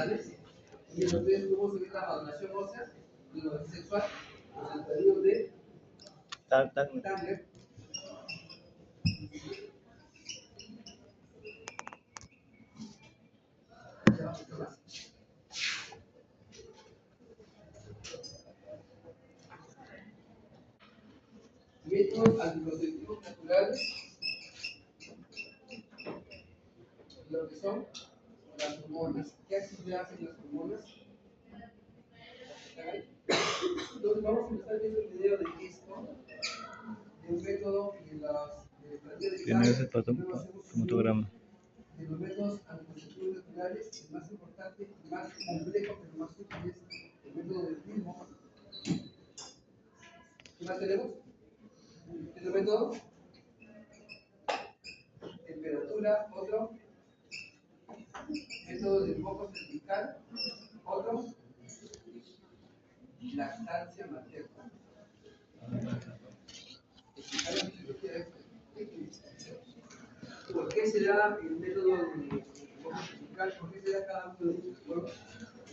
hormonales, y en los tres cómo se ve la maduración ósea y lo sexual, pues el periodo de Tanner. Métodos anticonceptivos naturales, lo que son las hormonas. ¿Qué actividad hacen las hormonas? Entonces vamos a empezar viendo el video de esto, de un método de las Tiene ese fotograma. De los métodos anticonceptivos naturales, el más importante y más complejo, pero más útil es el método del ritmo. ¿Qué más tenemos? ¿El método? Temperatura, otro. Método del moco cervical, otro. Lactancia materna. ¿Por qué se da el método del moco cervical? ¿Por qué se da cada uno de ellos? Bueno,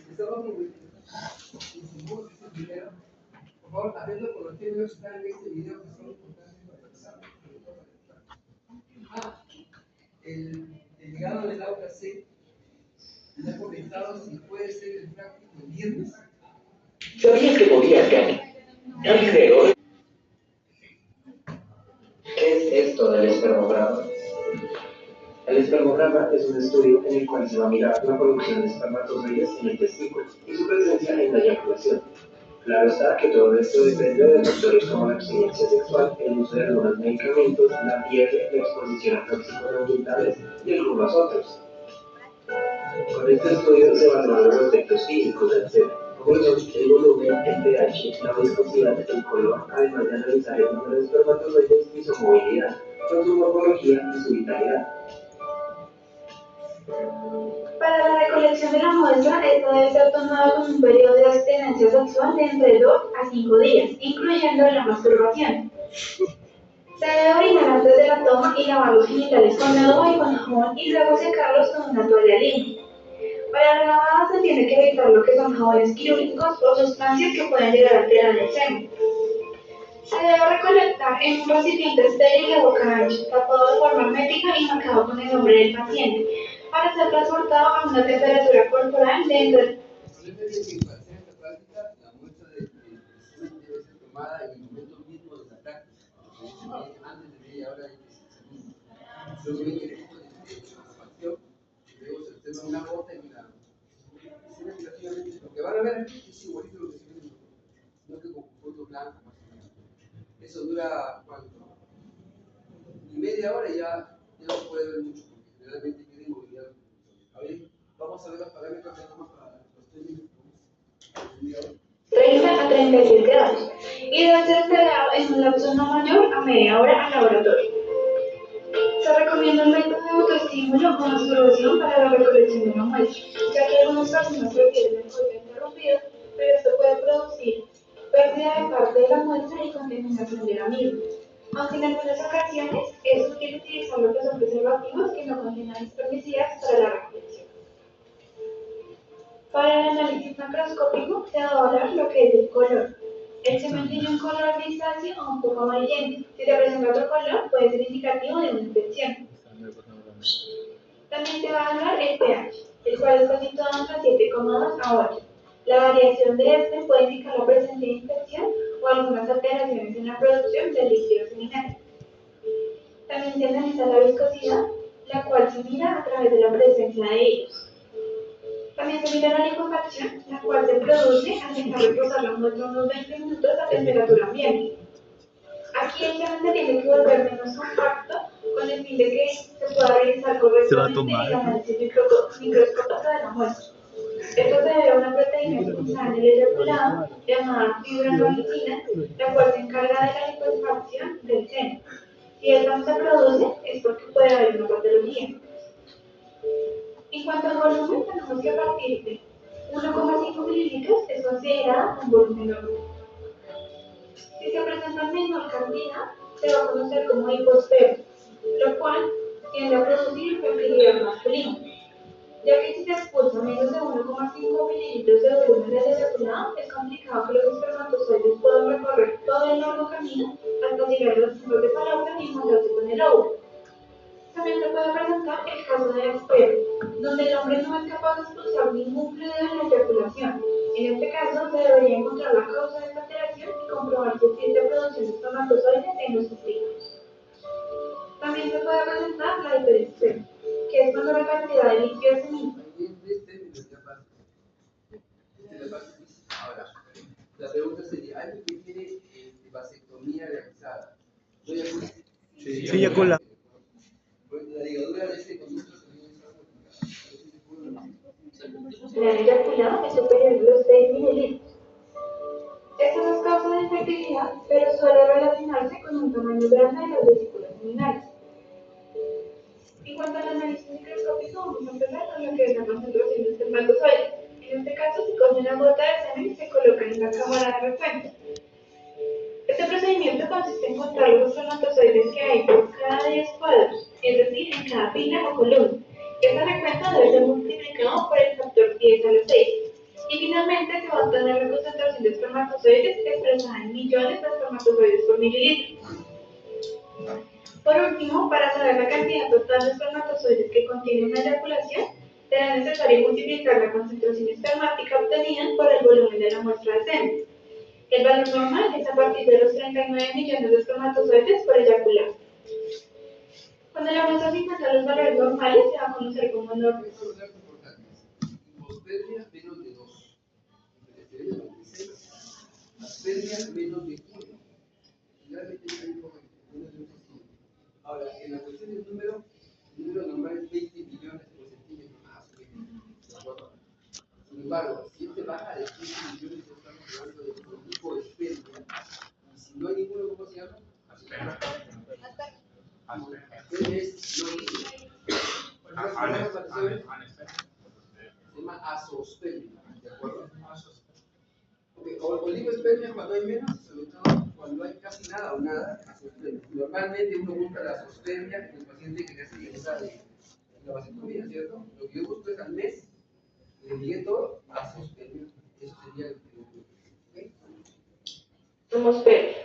empezamos con el primero. Por favor, atento con los términos que están en este video que son importantes para el examen. El ligado del aula C, le he comentado si puede ser el práctico el viernes. ¿Sabías que podías ganar dinero? ¿Qué es esto del espermograma? El espermograma es un estudio en el cual se va a mirar la producción de espermatozoides en el testículo y su presencia en la eyaculación. Claro está que todo esto depende de factores como la abstinencia sexual, el uso de algunos medicamentos, la fiebre, la exposición a tóxicos ambientales y algunos otros. Con este estudio se evalúan los aspectos físicos del ser, como son el volumen, el pH, la viscosidad, el color, además de analizar el número de espermatozoides y su movilidad, con su morfología y su vitalidad. Para la recolección de la muestra, esta debe ser tomada con un periodo de abstinencia sexual de entre 2 a 5 días, incluyendo la masturbación. Se debe orinar antes de la toma y lavar los genitales con agua y con jabón y luego secarlos con una toalla limpia. Para la lavada se tiene que evitar lo que son jabones quirúrgicos o sustancias que pueden llegar a alterar el semen. Se debe recolectar en un recipiente estéril de boca ancha, tapado de forma hermética y marcado con el nombre del paciente, para ser transportado a una temperatura corporal de entre... La muestra de semen debe ser tomada en el momento mismo de la práctica, antes de media hora de segundo. Luego viene el punto de compacción, luego se observa una gota en la semen. Lo que van a ver aquí es igualito a lo que se ve en el fondo, no que con fondo blanco más o menos. Eso dura ¿cuánto? Y media hora ya no se puede ver mucho, porque generalmente queda inmovilidad. A ver, vamos a ver los parámetros que tenemos para los términos. 30 a 37 grados y debe ser esperado en un lapso no mayor a media hora al laboratorio. Se recomienda un método de autoestímulo o masturbación para la recolección de una muestra, ya que algunas personas prefieren el coito interrumpido, pero esto puede producir pérdida de parte de la muestra y contaminación de la misma. Aunque en algunas ocasiones es útil utilizar lo que son preservativos que no contienen espermicidas para la recolección. Para el análisis macroscópico se va a evaluar lo que es el color. El semen tiene un color grisáceo o un poco amarillento. Si se presenta otro color, puede ser indicativo de una infección. También se va a evaluar el pH, el cual está situado entre 7,2 a 8. La variación de este puede indicar la presencia de infección o algunas alteraciones en la producción del líquido seminal. También se analiza la viscosidad, la cual se mira a través de la presencia de ellos. También se mira la licuefacción, la cual se produce al dejar reposar la muestra unos 20 minutos a temperatura ambiente. Aquí el semen se tiene que volver menos compacto con el fin de que se pueda realizar correctamente el análisis microscópico de la muestra. Esto se debe a una proteína expulsada en el eyaculado llamada fibrinolicina, la cual se encarga de la licuefacción del semen. Si esta no se produce, es porque puede haber una patología. En cuanto al volumen, tenemos que partir de 1,5 mililitros es considerado un volumen normal. Si se presenta menor cantidad, se va a conocer como hipospermia, lo cual tiende a producir fertilidad masculina, ya que si se expulsa menos de 1,5 5 mililitros de volumen del eyaculado, es complicado que los espermatozoides puedan recorrer todo el largo camino hasta llegar a los puntos de Fallopian y encontrarse con el óvulo. También se puede presentar el caso de Asperger, donde el hombre no es capaz de expulsar ningún fluido en la eyaculación. En este caso, se debería encontrar la causa de esta alteración y comprobar si existe producción de espermatozoides en los testículos. También se puede presentar la hiperespermia, que es cuando la cantidad de líquido seminal. Ahora, la pregunta sería, ¿alguien que tiene vasectomía realizada? ¿No eyacula? Sí, eyacula. La ligadura de este conducto La eyaculado es superior a los 6 mililitros. Esto no es causa de infertilidad, pero suele relacionarse con un tamaño grande de las vesículas seminales. En cuanto al análisis microscópico, vamos a empezar con lo que es la concentración de espermatozoides. En este caso, se coge una gota de semen y se coloca en la cámara de recuento. Este procedimiento consiste en contar los espermatozoides que hay por cada 10 cuadros, es decir, en cada fila o columna. Este recuento debe ser multiplicado por el factor 10 a la 6. Y finalmente se va a obtener la concentración de espermatozoides expresada en millones de espermatozoides por mililitro. Por último, para saber la cantidad total de espermatozoides que contiene una eyaculación, será necesario multiplicar la concentración espermática obtenida por el volumen de la muestra de semen. El valor normal es a partir de los 39 millones de espermatozoides por eyacular. Cuando la muestra se encuentra los valores normales, se va a conocer como normal. Estos son datos importantes. Hipospermia menos de 2. Hiperespermia 96. Aspermia menos de 1. Realmente hay un poco menos de 1. Ahora, en la cuestión del número, el número normal es 20 millones por centímetro más o menos. ¿De acuerdo? Sin embargo, si este baja de 15 millones, estamos hablando de un tipo de espermia. Y si no hay ninguno, ¿cómo se llama? Aspermia. Aspermia es no líquido. Se llama azoospermia, ¿de acuerdo? Okay. Oligospermia cuando hay menos, sobre todo cuando hay casi nada o nada, azoospermia. Normalmente uno busca la azoospermia en el paciente que casi regresa de la vasectomía, ¿cierto? Lo que yo busco es al mes, le llegué todo, azoospermia. Eso sería el ¿okay? Homospermia.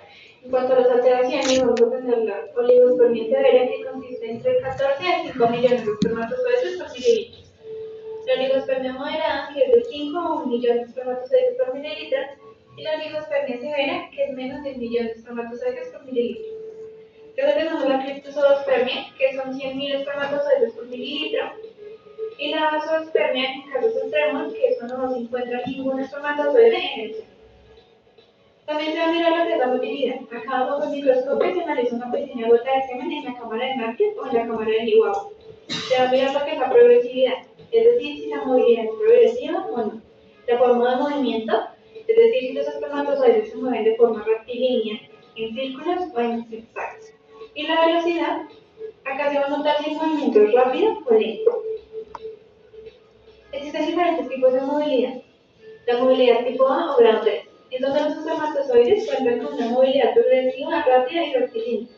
En cuanto a las alteraciones, vamos a tener la oligospermia severa, que consiste entre 14 a 5 millones de espermatozoides por mililitro. La oligospermia moderada, que es de 5 a 1 millón de espermatozoides por mililitro, y la oligospermia severa, que es menos de 1 millón de espermatozoides por mililitro. Luego tenemos la criptozoospermia, que son 100.000 espermatozoides por mililitro, y la zoospermia en casos extremos, que es cuando no se encuentra ningún espermatozoide en el seno. También se va a mirar lo que es la motilidad. Acá bajo el microscopio se analiza una pequeña gota de semen en la cámara de Merkel o en la cámara de Liwau. Se va a mirar lo que es la progresividad, es decir, si la movilidad es progresiva o no. La forma de movimiento, es decir, si los espermatozoides se mueven de forma rectilínea, en círculos o en zigzags. Y la velocidad, acá se va a notar si el movimiento es rápido o lento. Existen diferentes tipos de movilidad. La movilidad tipo A o grado 3. Es donde los espermatozoides cuentan con una movilidad progresiva, rápida y rectilínea.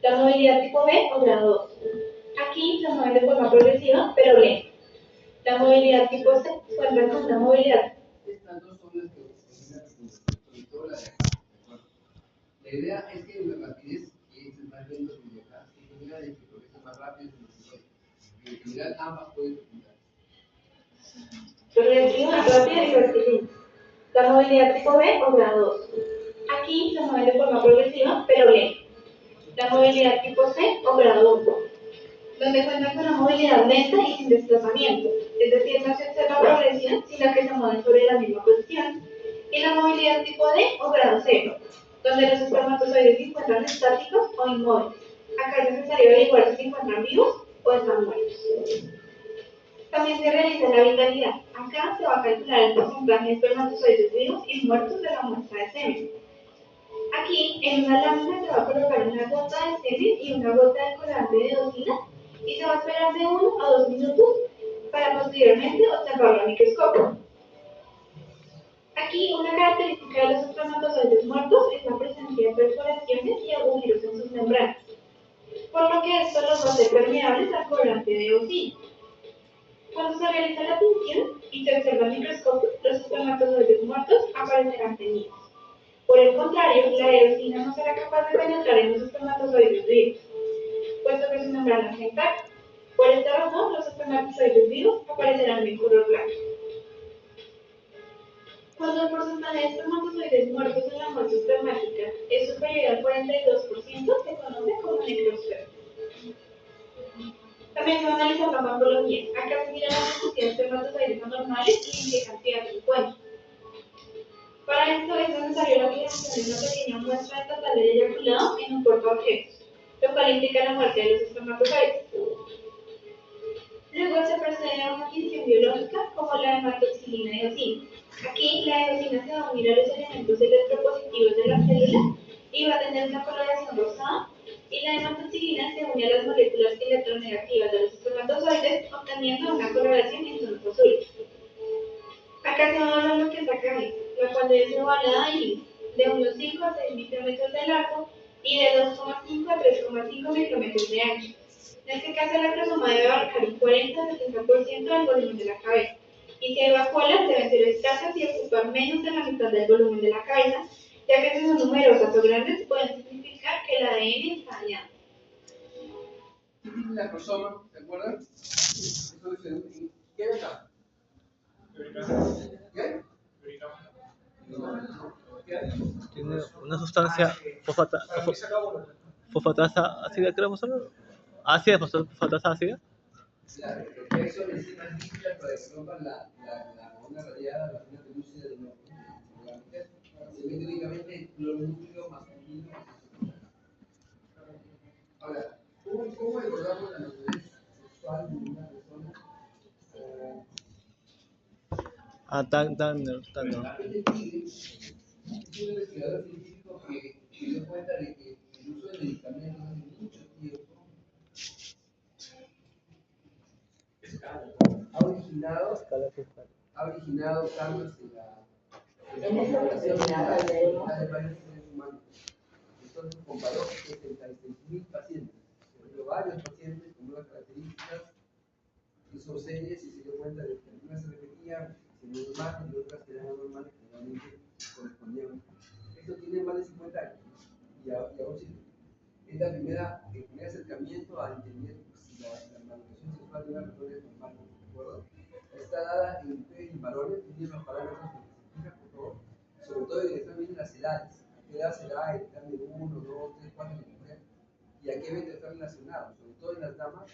La movilidad tipo B o grado 2. Aquí se mueven de forma progresiva, pero lenta. La movilidad tipo C cuenta con una movilidad. Estas dos son las que sobre todo la de acá. Bueno, la idea es que la rapidez es más lento que de acá, y genera de que progresa más rápido que los otros. En general, ambas pueden resultar. Progresiva, rápida y rectilínea. La movilidad tipo B o grado 2. Aquí se mueven de forma progresiva, pero lenta. La movilidad tipo C o grado 1, donde cuentan con una movilidad lenta y sin desplazamiento, es decir, no se observa progresión, sino que se mueven sobre la misma posición. Y la movilidad tipo D o grado 0, donde los espermatozoides se encuentran estáticos o inmóviles. Acá es necesario averiguar si se encuentran vivos o están muertos. También se realiza la vitalidad. Acá se va a calcular el porcentaje de espermatozoides vivos y muertos de la muestra de semen. Aquí, en una lámina se va a colocar una gota de semen y una gota de colorante de dosina y se va a esperar de 1 a 2 minutos para posteriormente observarlo al microscopio. Aquí, una característica de los espermatozoides muertos es la presencia de perforaciones y agujeros en sus membranas, por lo que esto los va a hacer permeables al colorante de dosina. Cuando se realiza la punción y se observa observa al microscopio, los espermatozoides muertos aparecerán teñidos. Por el contrario, la eosina no será capaz de penetrar en los espermatozoides vivos, puesto que su membrana está intacta. Por esta razón, los espermatozoides vivos aparecerán de color blanco. Cuando el porcentaje de espermatozoides muertos en la muestra espermática es superior al 42%, se conoce como necrospermia. También se va a analizar la morfología. Acá se mira la cantidad de espermatozoides anormales y en qué cantidad se encuentran. Para esto es necesario la fijación de una pequeña muestra total de eyaculado en un portaobjetos, lo cual implica la muerte de los espermatozoides. Luego se procede a una adquisición biológica como la hematoxilina y eosina. Aquí la eosina se va a unir a los elementos electropositivos de la célula y va a tener una coloración rosada, y la hematoxilina se une a las moléculas electronegativas de los espermatozoides, obteniendo una coloración en tonos azules. Acá se va a ver lo que es la cabeza, la cual debe ser ovalada y lisa, de unos 5 a 6 micrómetros de largo y de 2,5 a 3,5 micrómetros de ancho. En este caso, la cromosoma debe abarcar un 40-70% del volumen de la cabeza, y si hay vacuolas deben ser escasas y ocupar menos de la mitad del volumen de la cabeza, ya que si son numerosas o grandes pueden significar que el ADN está dañado. La cromosoma, ¿se acuerdan? Eso es ¿qué es acá? ¿Qué? Tiene una sustancia fosfatasa ácida, creo, ácida, fosfatasa ácida. Claro, porque eso le hicieron líquida para que rompan la onda radiada, la fina pelúcida de los se mete únicamente el clorúcleo masculino. Ahora, ¿cómo abordamos la madurez sexual de una persona? Este tigre es un investigador científico que se dio cuenta de que el uso de medicamentos hace mucho tiempo ha originado cambios en la población de varios seres humanos. Entonces comparó 76.000 pacientes, varios pacientes con nuevas características, hizo series y se dio cuenta de que algunas se repetían normales y otras que eran anormales que realmente correspondían. Esto tiene más de 50 años y aún sigue. Es el primer acercamiento a entender si la malnutrición sexual de una persona es normal, ¿de acuerdo? Está dada en mujeres y varones, tiene los parámetros que se fijan, por favor, sobre todo en están las edades. ¿A qué edad se da el cambio de 1, 2, 3, 4 en la mujer? ¿Y a qué evento está relacionado? Sobre todo en las damas,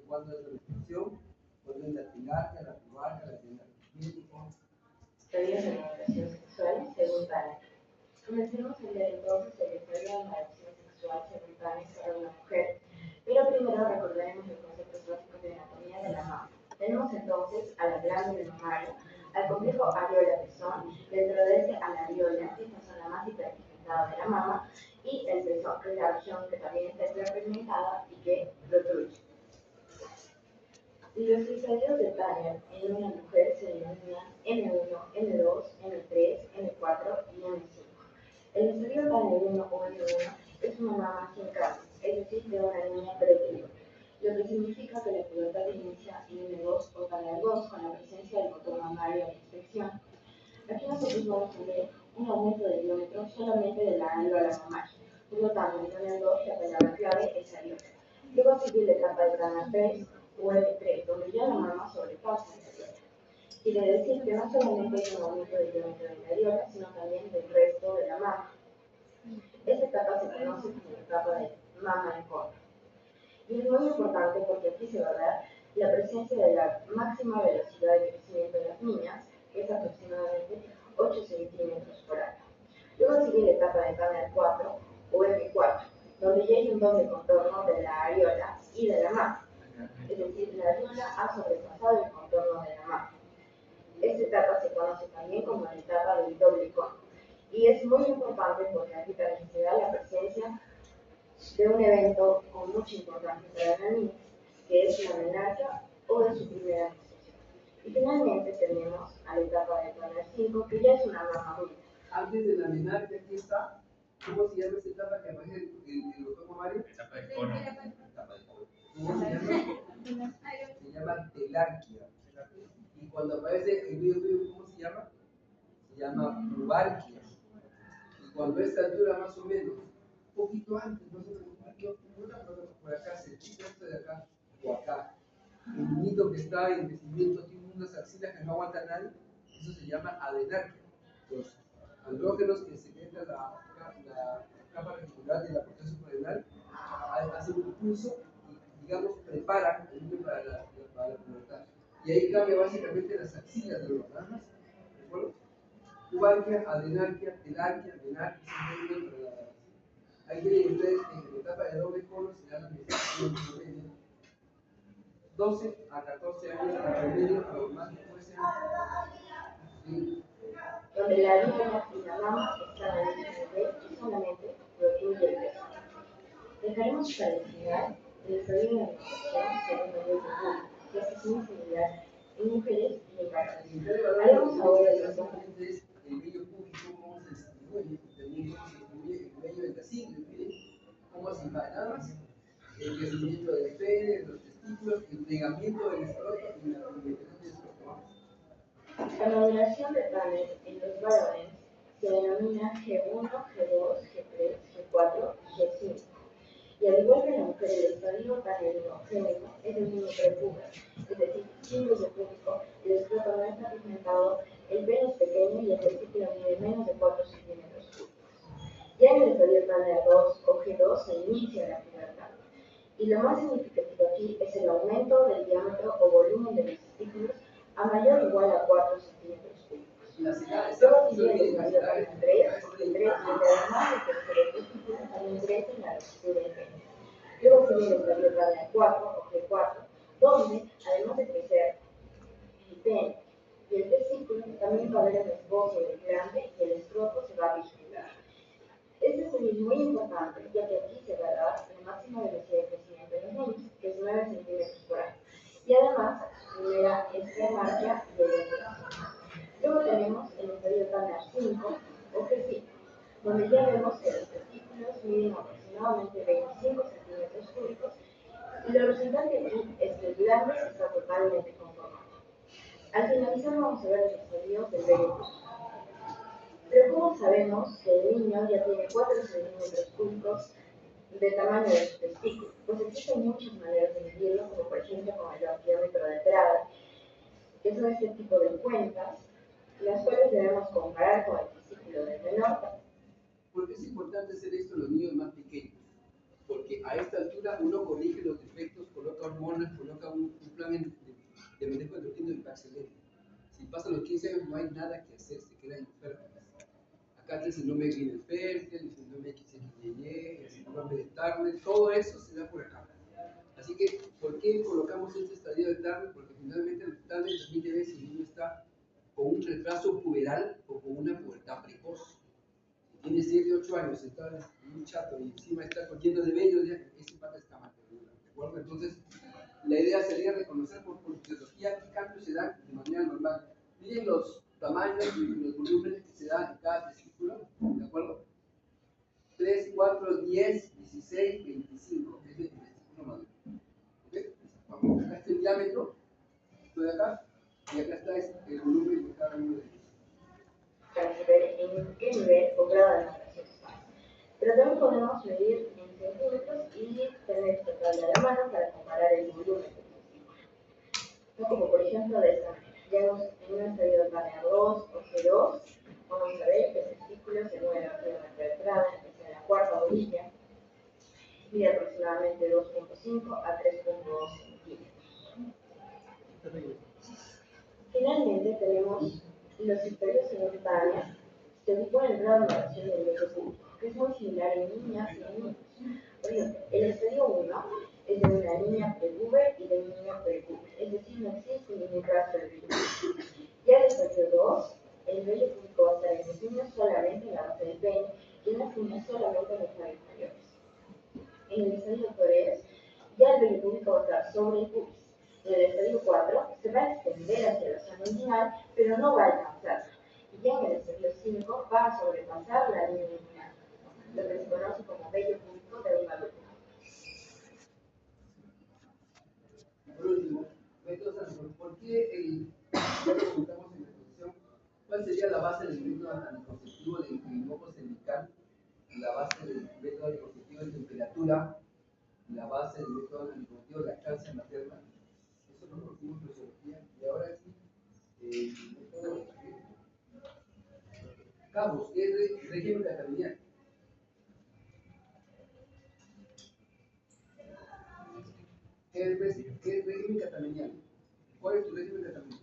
cuando es la menstruación, cuando es la tilarca, la pubarca, la tilarca. Teorías de la educación sexual según Tanner. Comencemos a leer entonces el desarrollo de la educación sexual según Tanner para una mujer, pero primero recordaremos los conceptos básicos de anatomía de la mama. Tenemos entonces a la glándula mamaria, al complejo areola-pezón, dentro de este a la areola, que es la zona más hiperpigmentada de la mama, y el pezón, que es la región que también está hiperpigmentada y que protruye. Los ensayos de Tanner en una mujer se denominan M1, M2, M3, M4 y M5. El ensayo Tanner 1 o M1 es una mama sin cambios, es decir, de una niña preterita, lo que significa que la pubertad inicia en M2 o Tanner 2 con la presencia del botón mamario en inspección. Aquí nosotros vamos a ver un aumento de diámetro solamente de la areola mamaria. Por lo tanto, en Tanner 2 la palabra clave es areola. Luego sigue la etapa de Tanner 3 o M3, donde ya la mama sobrepasa la areola. Quiere decir que no solamente hay un aumento del diámetro de la areola, sino también del resto de la mama. Esta etapa se conoce como la etapa de mama en corto. Y es muy importante porque aquí se va a dar la presencia de la máxima velocidad de crecimiento de las niñas, que es aproximadamente 8 centímetros por año. Luego sigue la etapa de Tanner 4 o M4, donde ya hay un doble contorno de la areola y de la mama. Es decir, la areola ha sobrepasado el contorno de la mama. Esta etapa se conoce también como la etapa del doble cono. Y es muy importante porque aquí también se da la presencia de un evento con mucha importancia para la niña, que es la menarquia o de su primera menstruación. Y finalmente tenemos a la etapa de Tanner 5, que ya es una mama adulta. Antes de la menarquia, aquí está. ¿Cómo se llama esta etapa que aparece en el botón mamario? Etapa de cono. ¿Cómo se llama? Se llama telarquia. Y cuando aparece el vello púbico, ¿cómo se llama? Se llama pubarquia. Y cuando a esta altura más o menos, un poquito antes, más o menos, por acá, cerquita esto de acá, o acá, el niñito que está en crecimiento tiene unas axilas que no aguantan nadie, eso se llama adenarquia. Los andrógenos que secretan la capa reticular de la corteza suprarrenal hacen un impulso y, digamos, preparan el niño para la pubertad. Y ahí cambia básicamente las axilas de los nada más. ¿De acuerdo? Pubarquia, adenarquia, telarquia, menarquia, hay que ustedes en la etapa de doble colo se dan promedio 12 a 14 años para promedio normal después sean sí. Donde la vía y la mama están al mismo nivel y solamente fluye el peso. Dejaremos para el final el estadio de alimentación según el nivel de público, que es muy similar en mujeres y en varones. Hablamos ahora de los básicamente es el vello púbico, cómo se distribuye, también cómo se distribuye el vello de la sangre, cómo se va nada más, el crecimiento del pene, de los testículos, el plegamiento del escroto y la penetración del escroto. La maduración de panes en los varones se denomina G1, G2, G3, G4 y G5. Y al igual que en la mujer, el estadio panelino G1 es el niño prepúber, es decir, sin vello púbico, el escroto no está pigmentado, el pene es pequeño y el testículo mide menos de 4 centímetros cúbicos. Ya en el estadio panel 2 o G2 se inicia la pubertad. Y lo más significativo aquí es el aumento del diámetro o volumen de los testículos a mayor o igual a 4 centímetros cúbicos. Luego sigue el estadio panel 3, y además de que los testículos también crecen a la longitud del pene. Luego sigue el estadio panel 4 o G4, donde además de crecer el pene y el testículo, también va a haber el esbozo del glande y el escroto se va a vislumbrar. Este estudio es muy importante, ya que aquí se va a dar la máxima velocidad de crecimiento de los niños, que es 9 centímetros por año, y además su primera espermarquia y eyaculación. Luego tenemos el estadio Tanner 5 o G5, donde ya vemos que los testículos miden aproximadamente 25 centímetros cúbicos, y lo resultante aquí es que el glande está totalmente conformado. Al finalizar vamos a ver los estadios del vello púbico. Pero ¿cómo sabemos que el niño ya tiene 4 centímetros cúbicos de tamaño de su testículo? Pues existen muchas maneras de medirlo, como por ejemplo con el ampliómetro de entrada, que son este tipo de cuentas, las cuales debemos comparar con el testículo del menor. ¿Por qué es importante hacer esto en los niños más pequeños? Porque a esta altura uno corrige los defectos, coloca hormonas, coloca un plan de manejo endocrino excelente. Si pasan los 15 años no hay nada que hacer, se quedan enfermos. Acá el síndrome de Klinefelter, el síndrome de XXY, el síndrome de Turner, todo eso se da por acá. Así que, ¿por qué colocamos este estadio de Turner? Porque finalmente el Turner también ve si el niño está con un retraso puberal o con una pubertad precoz. Si tiene 7, 8 años, está muy chato y encima está lleno de vellos, ya ese pata está mal. ¿De acuerdo? Entonces, la idea sería reconocer por fisiología qué cambios se dan de manera normal. Miren los tamaños y los volúmenes que se dan en cada testículo, ¿de acuerdo? 3, 4, 10, 16, 25. Es el testículo maduro. ¿Ok? Vamos, acá está el diámetro, esto de acá, y acá está el volumen de cada uno de ellos. Para saber en qué nivel o grado de maduración está. Pero también podemos medir en centímetros y tener esta tabla a la mano para comparar el volumen del testículo. No como por ejemplo de esta manera. Llegamos en un estadio de panel 2 o G2, vamos a ver que el testículo se mueve a kilómetro de entrada, en la cuarta orilla, mide aproximadamente 2.5 a 3.2 centímetros. Finalmente tenemos los estadios en esta se ubican en el grado de maduración del vello púbico, que es muy similar en niñas y en niños. Por ejemplo, el estadio 1 es de una niña prepúber y de un niño prepúber, es decir, no existe ningún rastro de vello púbico. Ya el estadio 2, el vello púbico va a estar en los niños solamente en la base del pene y en las niñas solamente en los labios mayores. En el estadio 3, ya el vello púbico va a estar sobre el pubis. En el estadio 4 se va a extender hacia la zona inguinal, pero no va a alcanzarla. Y ya en el estadio 5 va a sobrepasar la línea inguinal, lo que se conoce como vello púbico de un adulto. Por último, métodos, ¿por qué Ya lo comentamos en la exposición. ¿Cuál sería la base del método anticonceptivo del ginecólogo cervical? La base del método anticonceptivo de temperatura, la base del método anticonceptivo de lactancia materna. Eso lo conocimos en fisiología. Y ahora sí, el método Cabos, ¿qué es régimen catamenial? ¿Qué es régimen catamenial? ¿Cuál es tu régimen catamenial?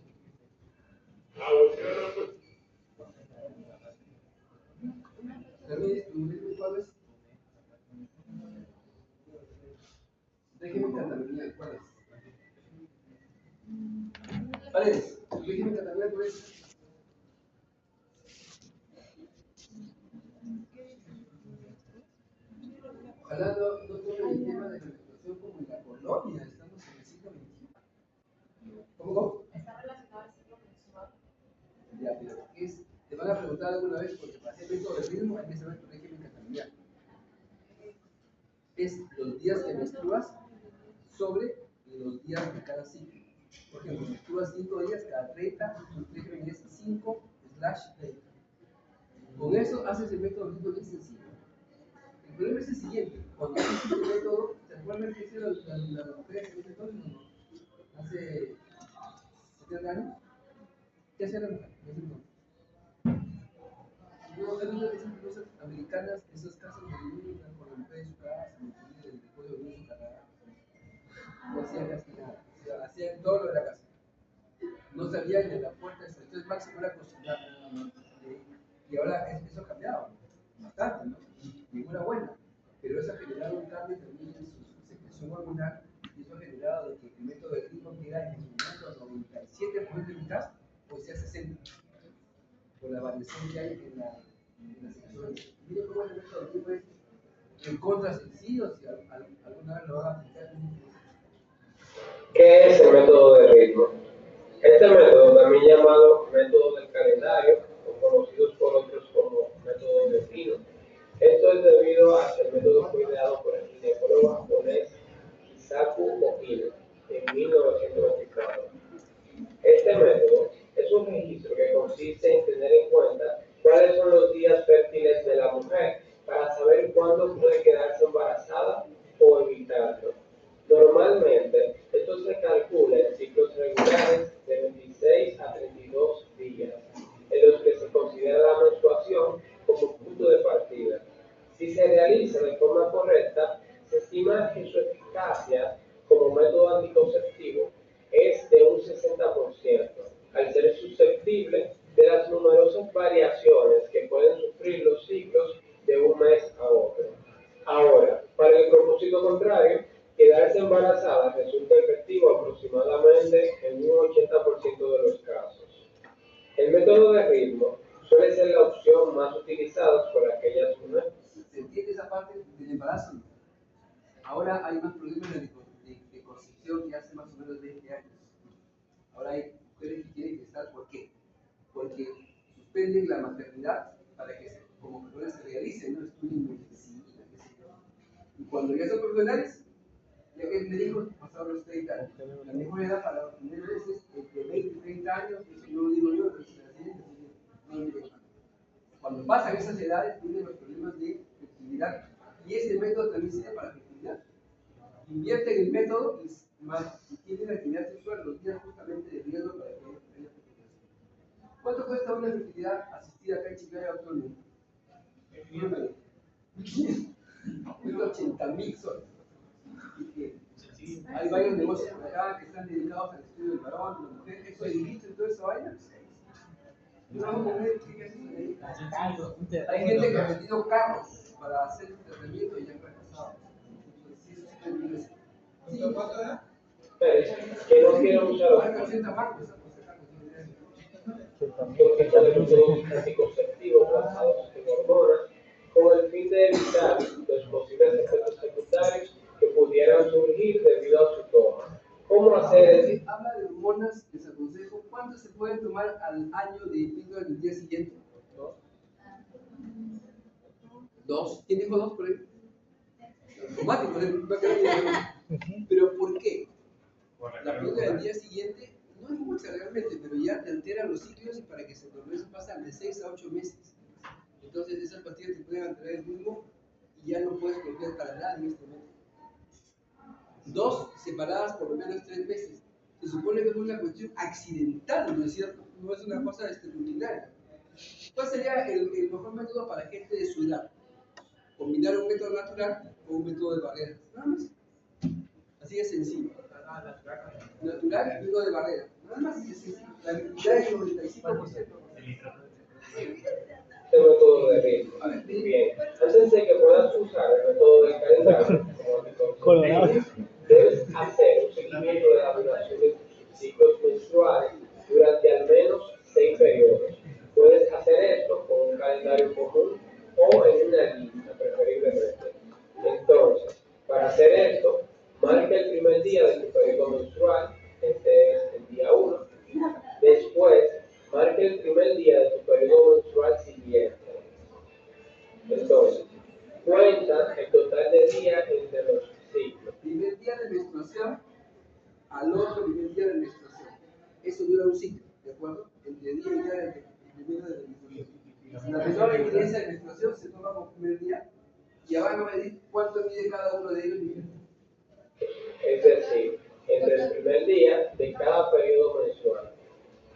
Ramírez, ¿tu régimen cuál es? Régimen catamenial, ¿cuál es? Paredes, ¿tu régimen catamenial cuál es? Ojalá no tomen el tema de la menstruación como en la colonia, estamos en el siglo XXI. ¿Cómo? Está relacionado al siglo XXI. Ya, pero te van a preguntar alguna vez, porque para hacer método de ritmo hay que saber tu régimen catamenial. Es los días que menstruas sobre los días de cada ciclo. Por ejemplo, menstruas 5 días cada 30, tu régimen es 5/30. Con eso haces el método de ritmo bien sencillo. El problema es el siguiente: cuando haces este método, ¿se acuerdan que hicieron las mujeres en ese entonces o no? Hace 70 años. ¿Qué hacían las mujeres en ese entonces? No, he visto esas cosas americanas, esas casas de niños con la mujer en su casa, después de dormir en su casa. No hacían casi nada, o sea, hacían todo lo de la casa. No salían de la puerta, entonces máximo era cocinar. Y ahora eso ha cambiado bastante, ¿no? Y buena, pero eso ha generado un cambio también en su secreción hormonal, y eso ha generado de que el método de ritmo que era en su momento 97% eficaz, pues sea 60%, por la variación que hay en la secreción. Miren cómo el método de ritmo es en contra sencillo, si alguna vez lo van a aplicar. ¿Qué es el método de ritmo? Este método, también llamado método del calendario, o conocidos por otros como método de Fino. Esto es debido a que el método fue ideado por el ginecólogo japonés Hisaku Ohino en 1924. Este método es un registro que consiste en tener en cuenta cuáles son los días fértiles de la mujer para saber cuándo puede quedarse embarazada o evitarlo. Normalmente, esto se calcula en ciclos regulares de 26 a 32 días, en los que se considera la menstruación como punto de partida. Si se realiza de forma correcta, se estima que su eficacia como método anticonceptivo es de un 60%, al ser susceptible de las numerosas variaciones que pueden sufrir los ciclos de un mes a otro. Ahora, para el propósito contrario, quedarse embarazada resulta efectivo aproximadamente en un 80% de los casos. El método de ritmo suele ser la opción más utilizada por aquellas mujeres. ¿Se entiende esa parte del embarazo? Ahora hay más problemas de concepción que hace más o menos 20 años. Ahora hay mujeres que quieren gestar, ¿por qué? Porque suspenden la maternidad para que como personas se realicen, no estudien medicina, qué sé yo. Y cuando ya son profesionales, ya que el médico pasaron los 30 años. La mejor edad para obtener bebés es entre 20 y 30 años, eso no lo digo yo, lo dice la ciencia, no lo digo yo. Cuando pasan esas edades, vienen los problemas de fertilidad. Y ese método también sirve para fertilidad. Invierte en el método y tienen actividad sexual los días justamente de riesgo para que haya fertilización. ¿Cuánto cuesta una fertilidad asistida acá en Chiclayo actualmente? Cuesta 80,000 soles. Hay varios negocios por acá que están dedicados al estudio del varón, de la mujer, eso es ilícito y toda esa vaina. Hay gente que ha vendido carros para hacer el tratamiento y ya han fracasado. ¿Cuánto era? Que no quiero usar los 80 marcos. Utiliza de métodos anticonceptivos basados en hormonas con el fin de evitar los posibles efectos secundarios que pudieran surgir debido a su toma. ¿Cómo hacer? Habla de hormonas, les aconsejo. ¿Cuántas se pueden tomar al año de píldora del día siguiente? ¿Dos? ¿Quién dijo dos por ahí? Automático, ¿no? Pero ¿por qué? La píldora del día siguiente No es mucha realmente, pero ya te alteran los ciclos y para que se normalice pasan de 6 a 8 meses. Entonces esas pastillas te pueden alterar el ritmo y ya no puedes volver para nada en este momento. 2 separadas por lo menos 3 meses. Se supone que es una cuestión accidental, ¿no es cierto? No es una cosa rutinaria. ¿Cuál sería el mejor método para gente de su edad? Combinar un método natural con un método de barreras. Nada más. Así de sencillo. Natural y uno de barrera. Nada más así de sencillo. La habilidad es el 95%. El método de ritmo. Bien. Antes de que puedas usar el método del calendario como debes hacer un seguimiento de la duración de tus ciclos menstruales durante al menos 6 periodos. Puedes hacer esto con un calendario común o en una lista, preferiblemente. Entonces, para hacer esto, marca el primer día de tu periodo menstrual, este es el día 1. Después, marca el primer día de tu periodo menstrual siguiente. Entonces, cuenta el total de días entre los ciclos. Primer día de menstruación al otro primer día de menstruación. Eso dura un ciclo, ¿de acuerdo? Entre día y día del primero de menstruación. Si la menor evidencia de menstruación se toma como primer día y ya van a medir cuánto mide cada uno de ellos. Es decir, entre el primer día de cada periodo menstrual.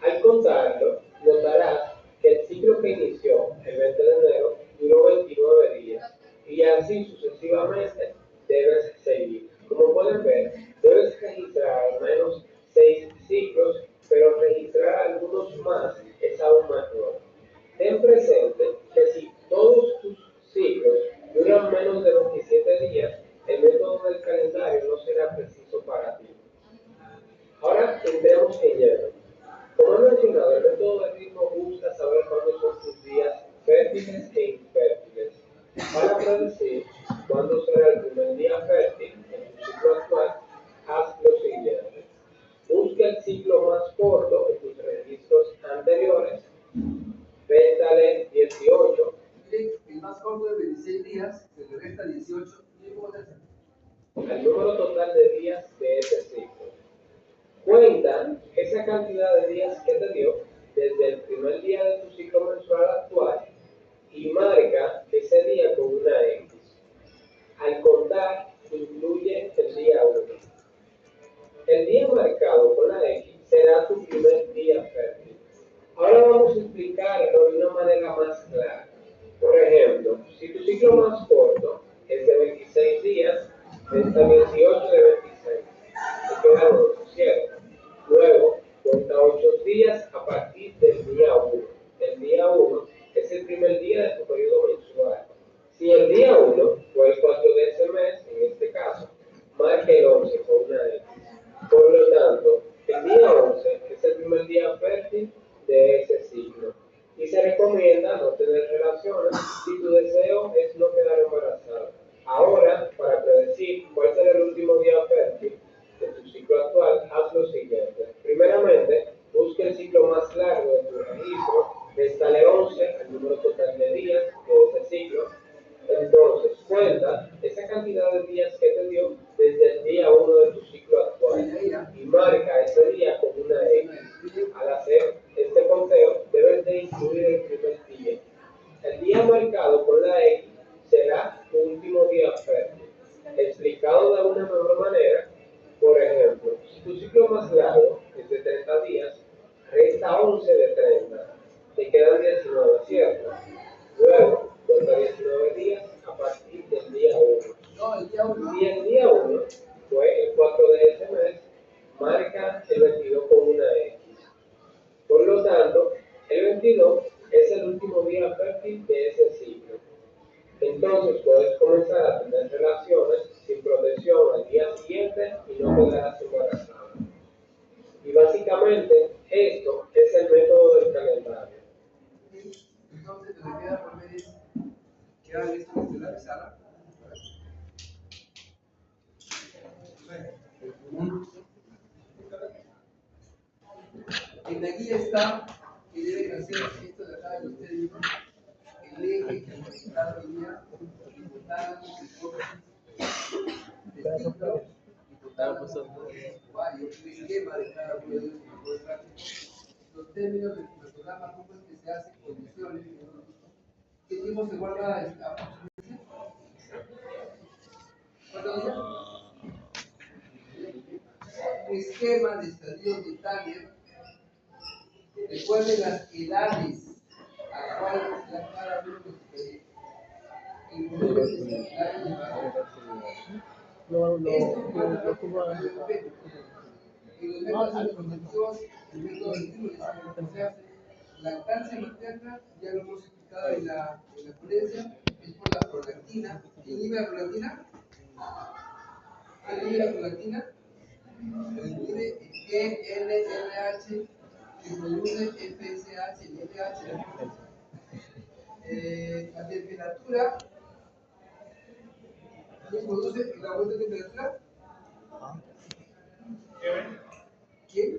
Al contarlo, notarás que el ciclo que inició el 20 de enero duró 29 días y así sucesivamente debes seguir. Como pueden ver, debes registrar al menos 6 ciclos, pero registrar algunos más es aún mejor. Ten presente que si todos tus ciclos duran menos de 27 días, el método del calendario no será preciso para ti. Ahora entremos en lleno. Como he mencionado, el método de ritmo busca saber cuándo son tus días fértiles e infértiles. Para predecir cuándo será el primer día fértil en tu ciclo actual, haz lo siguiente. Busca el ciclo más corto en tus registros anteriores, réstale 18. El más corto de 26 días, se le resta 18, y ¿cómo se hace? El número total de días de ese ciclo. Cuenta esa cantidad de días que te dio desde el primer día de tu ciclo menstrual actual y marca ese día con una X. Al contar, incluye el día 1. El día marcado con la X será tu primer día fértil. Ahora vamos a explicarlo de una manera más clara. Por ejemplo, si tu ciclo más corto es de 26 días, resta 18 de 26. Te quedan 8, ¿cierto? Luego, cuenta 8 días a partir del día 1. El día 1 es el primer día de tu periodo menstrual. Si el día 1 fue el 4 de ese mes, en este caso, marque el 11 con una X. Por lo tanto, el día 11 es el primer día fértil de ese ciclo. Y se recomienda no tener relaciones si tu deseo es no quedar embarazada. Ahora, para predecir cuál será el último día fértil de tu ciclo actual, haz lo siguiente. Primeramente, busca el ciclo más largo de tu registro, réstale 11 al número total de días de ese ciclo. Entonces, cuenta esa cantidad de días que te dio desde el día 1 de tu ciclo actual y marca ese día con una X. Al hacer este conteo, debes de incluir el primer día. El día marcado con la X será tu último día fértil. Explicado de una mejor manera, por ejemplo, si tu ciclo más largo es de 30 días, resta 11 de 30. Te quedan 19, ¿cierto? Luego, cuenta 19 días a partir del día 1. No, el día 1. Si el día 1 fue el 4 de ese mes, marca el 22 con una X. Por lo tanto, el 22 es el último día fértil de ese ciclo. Entonces puedes comenzar a tener relaciones sin protección al día siguiente y no quedarás embarazada. Y básicamente esto es el método del calendario. Entonces, lo que queda por ver es que hagan esto desde la pizarra. En la guía está que deben hacer esto de acá de los términos, el eje, el resultado de guía, hipotálamo, hipófisis, testículo, hipotálamo, ovario, el esquema de cada uno de ellos. por el tráfico, los términos del programa, cómo es que se hace, condiciones, ¿qué tiempo se guarda esta abstinencia? ¿Cuánto dice? Un esquema de estadios de Tanner. Recuerden las edades a cuál se da cada uno de ustedes. Y volúmenes escalares de valor. Esto cuenta y los métodos anticonceptivos, el método antiguo, se hace. Lactancia materna, ya lo hemos explicado en la ponencia, es por la prolactina. ¿Quién inhibe la prolactina? ¿Quién inhibe la prolactina? Lo inhibe GNRH, que produce FSH y LH. La temperatura, ¿quién produce el aumento de temperatura? ¿Quién?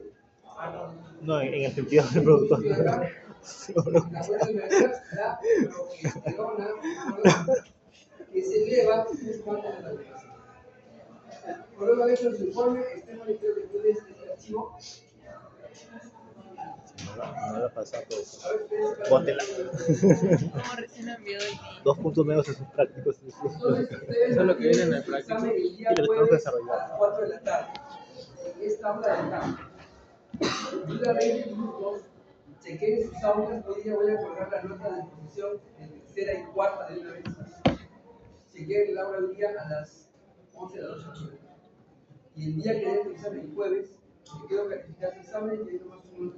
No, en el sentido del productor. La progesterona, que se eleva cuando la menstruación. Por lo hecho en su informe, Esteban, creo que tienes este archivo. No la pasa, pues. A ver, Bótela. Como recién envió el link. 2 puntos nuevos en sus prácticos. Entonces, ustedes Eso es lo que viene en el tienen su práctico. examen el día Y que lo tenemos que jueves desarrollar. a las 4 de la tarde. En esta hora de acá. Dura 20 minutos. Chequen sus aulas. Hoy día voy a colgar la nota de exposición en tercera y cuarta de una vez. Chequen el aula hoy día a las 11 de la noche. Y el día que den tu examen el jueves, me quiero calificar su examen y ahí nomás uno.